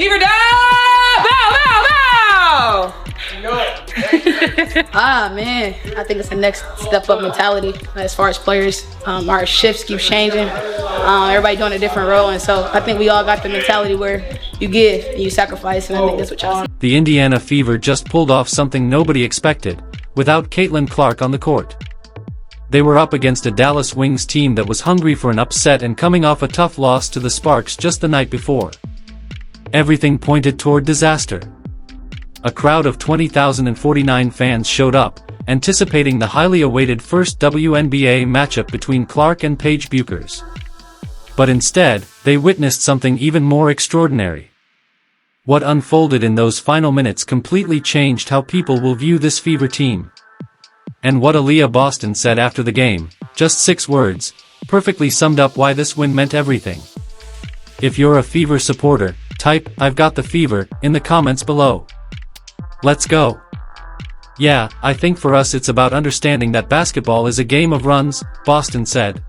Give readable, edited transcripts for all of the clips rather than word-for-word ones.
Fever down! Bow, bow, bow! Man, I think it's the next step up mentality as far as players. Our shifts keep changing. Everybody doing a different role, and so I think we all got the mentality where you give and you sacrifice, and I think that's what y'all see. The Indiana Fever just pulled off something nobody expected, without Caitlin Clark on the court. They were up against a Dallas Wings team that was hungry for an upset and coming off a tough loss to the Sparks just the night before. Everything pointed toward disaster. A crowd of 20,049 fans showed up, anticipating the highly awaited first WNBA matchup between Clark and Paige Bueckers. But instead, they witnessed something even more extraordinary. What unfolded in those final minutes completely changed how people will view this Fever team. And what Aliyah Boston said after the game, just 6 words, perfectly summed up why this win meant everything. If you're a Fever supporter, type, "I've got the fever," in the comments below. Let's go. Yeah, I think for us it's about understanding that basketball is a game of runs, Boston said.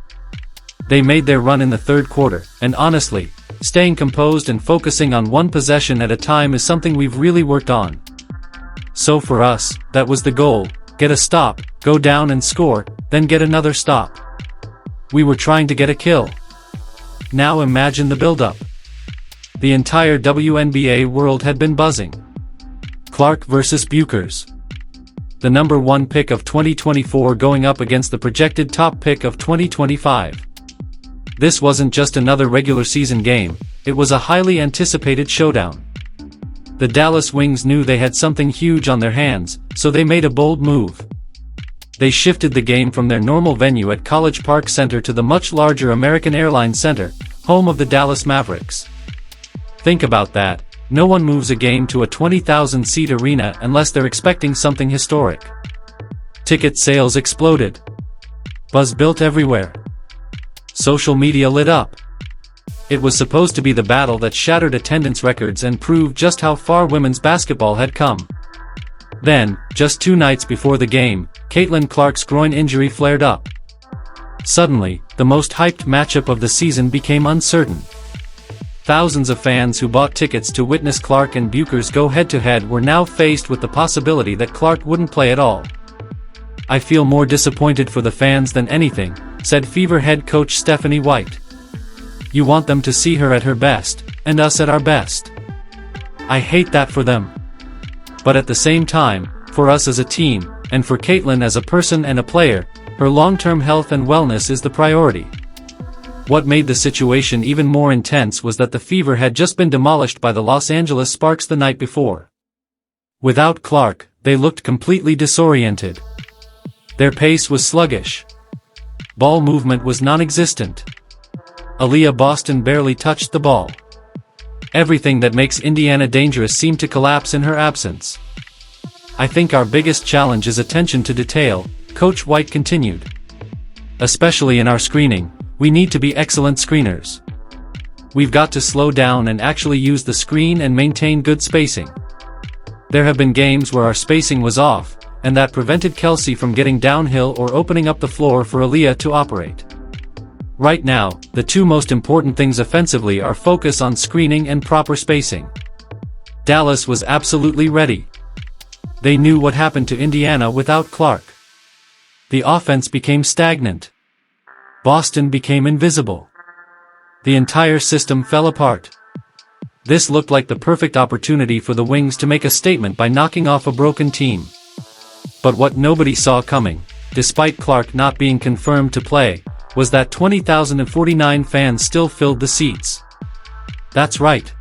They made their run in the third quarter, and honestly, staying composed and focusing on one possession at a time is something we've really worked on. So for us, that was the goal, get a stop, go down and score, then get another stop. We were trying to get a kill. Now imagine the build-up. The entire WNBA world had been buzzing. Clark versus Bueckers. The number 1 pick of 2024 going up against the projected top pick of 2025. This wasn't just another regular season game, it was a highly anticipated showdown. The Dallas Wings knew they had something huge on their hands, so they made a bold move. They shifted the game from their normal venue at College Park Center to the much larger American Airlines Center, home of the Dallas Mavericks. Think about that. No one moves a game to a 20,000-seat arena unless they're expecting something historic. Ticket sales exploded. Buzz built everywhere. Social media lit up. It was supposed to be the battle that shattered attendance records and proved just how far women's basketball had come. Then, just 2 nights before the game, Caitlin Clark's groin injury flared up. Suddenly, the most hyped matchup of the season became uncertain. Thousands of fans who bought tickets to witness Clark and Bueckers go head-to-head were now faced with the possibility that Clark wouldn't play at all. "I feel more disappointed for the fans than anything," said Fever head coach Stephanie White. "You want them to see her at her best, and us at our best. I hate that for them. But at the same time, for us as a team, and for Caitlin as a person and a player, her long-term health and wellness is the priority." What made the situation even more intense was that the Fever had just been demolished by the Los Angeles Sparks the night before. Without Clark, they looked completely disoriented. Their pace was sluggish. Ball movement was non-existent. Aliyah Boston barely touched the ball. Everything that makes Indiana dangerous seemed to collapse in her absence. "I think our biggest challenge is attention to detail," Coach White continued. "Especially in our screening. We need to be excellent screeners. We've got to slow down and actually use the screen and maintain good spacing. There have been games where our spacing was off, and that prevented Kelsey from getting downhill or opening up the floor for Aliyah to operate. Right now, the 2 most important things offensively are focus on screening and proper spacing." Dallas was absolutely ready. They knew what happened to Indiana without Clark. The offense became stagnant. Boston became invisible. The entire system fell apart. This looked like the perfect opportunity for the Wings to make a statement by knocking off a broken team. But what nobody saw coming, despite Clark not being confirmed to play, was that 20,049 fans still filled the seats. That's right.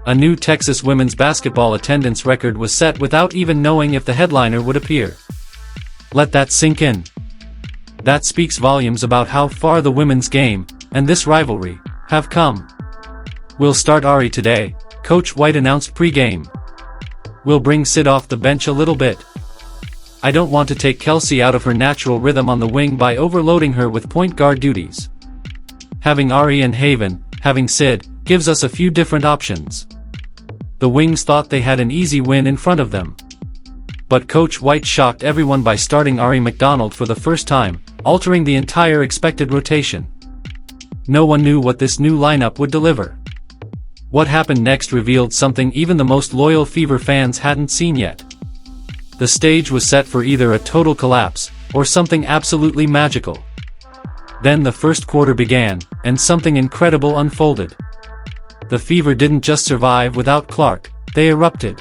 A new Texas women's basketball attendance record was set without even knowing if the headliner would appear. Let that sink in. That speaks volumes about how far the women's game, and this rivalry, have come. "We'll start Ari today," Coach White announced pre-game. "We'll bring Sid off the bench a little bit. I don't want to take Kelsey out of her natural rhythm on the wing by overloading her with point guard duties. Having Ari and Haven, having Sid, gives us a few different options." The Wings thought they had an easy win in front of them. But Coach White shocked everyone by starting Ari McDonald for the first time, altering the entire expected rotation. No one knew what this new lineup would deliver. What happened next revealed something even the most loyal Fever fans hadn't seen yet. The stage was set for either a total collapse, or something absolutely magical. Then the first quarter began, and something incredible unfolded. The Fever didn't just survive without Clark, they erupted.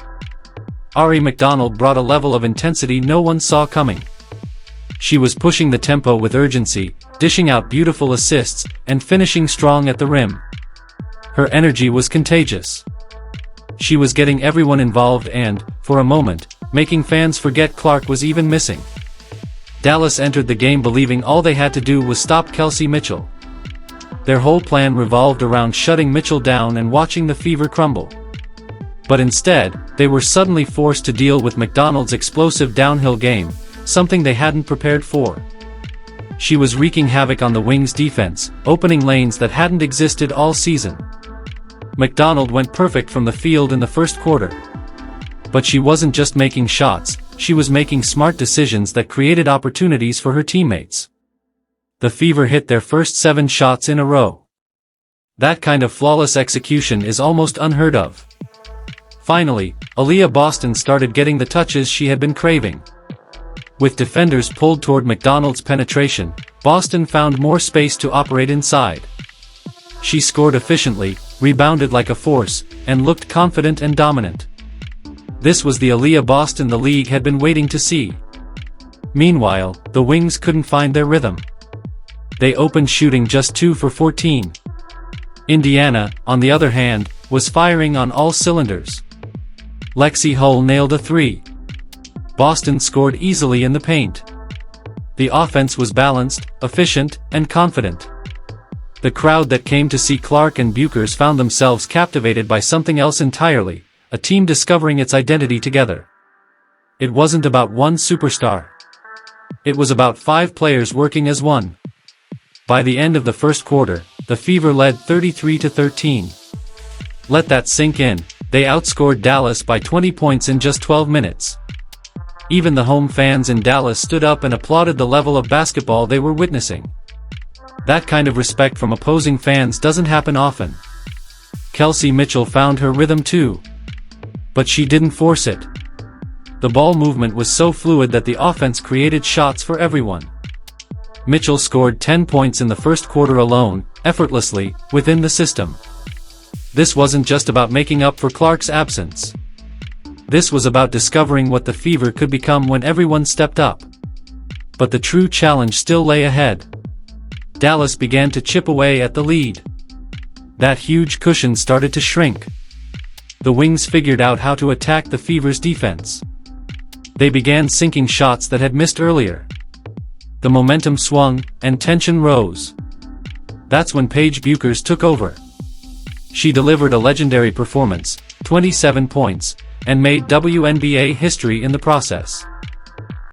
Ari McDonald brought a level of intensity no one saw coming. She was pushing the tempo with urgency, dishing out beautiful assists, and finishing strong at the rim. Her energy was contagious. She was getting everyone involved and, for a moment, making fans forget Clark was even missing. Dallas entered the game believing all they had to do was stop Kelsey Mitchell. Their whole plan revolved around shutting Mitchell down and watching the Fever crumble. But instead, they were suddenly forced to deal with McDonald's explosive downhill game, something they hadn't prepared for. She was wreaking havoc on the Wings' defense, opening lanes that hadn't existed all season. McDonald went perfect from the field in the first quarter. But she wasn't just making shots, she was making smart decisions that created opportunities for her teammates. The Fever hit their first 7 shots in a row. That kind of flawless execution is almost unheard of. Finally, Aliyah Boston started getting the touches she had been craving. With defenders pulled toward McDonald's penetration, Boston found more space to operate inside. She scored efficiently, rebounded like a force, and looked confident and dominant. This was the Aliyah Boston the league had been waiting to see. Meanwhile, the Wings couldn't find their rhythm. They opened shooting just 2 for 14. Indiana, on the other hand, was firing on all cylinders. Lexi Hull nailed a 3. Boston scored easily in the paint. The offense was balanced, efficient, and confident. The crowd that came to see Clark and Bueckers found themselves captivated by something else entirely, a team discovering its identity together. It wasn't about one superstar. It was about 5 players working as one. By the end of the first quarter, the Fever led 33-13. Let that sink in, they outscored Dallas by 20 points in just 12 minutes. Even the home fans in Dallas stood up and applauded the level of basketball they were witnessing. That kind of respect from opposing fans doesn't happen often. Kelsey Mitchell found her rhythm too. But she didn't force it. The ball movement was so fluid that the offense created shots for everyone. Mitchell scored 10 points in the first quarter alone, effortlessly, within the system. This wasn't just about making up for Clark's absence. This was about discovering what the Fever could become when everyone stepped up. But the true challenge still lay ahead. Dallas began to chip away at the lead. That huge cushion started to shrink. The Wings figured out how to attack the Fever's defense. They began sinking shots that had missed earlier. The momentum swung, and tension rose. That's when Paige Bueckers took over. She delivered a legendary performance, 27 points, and made WNBA history in the process.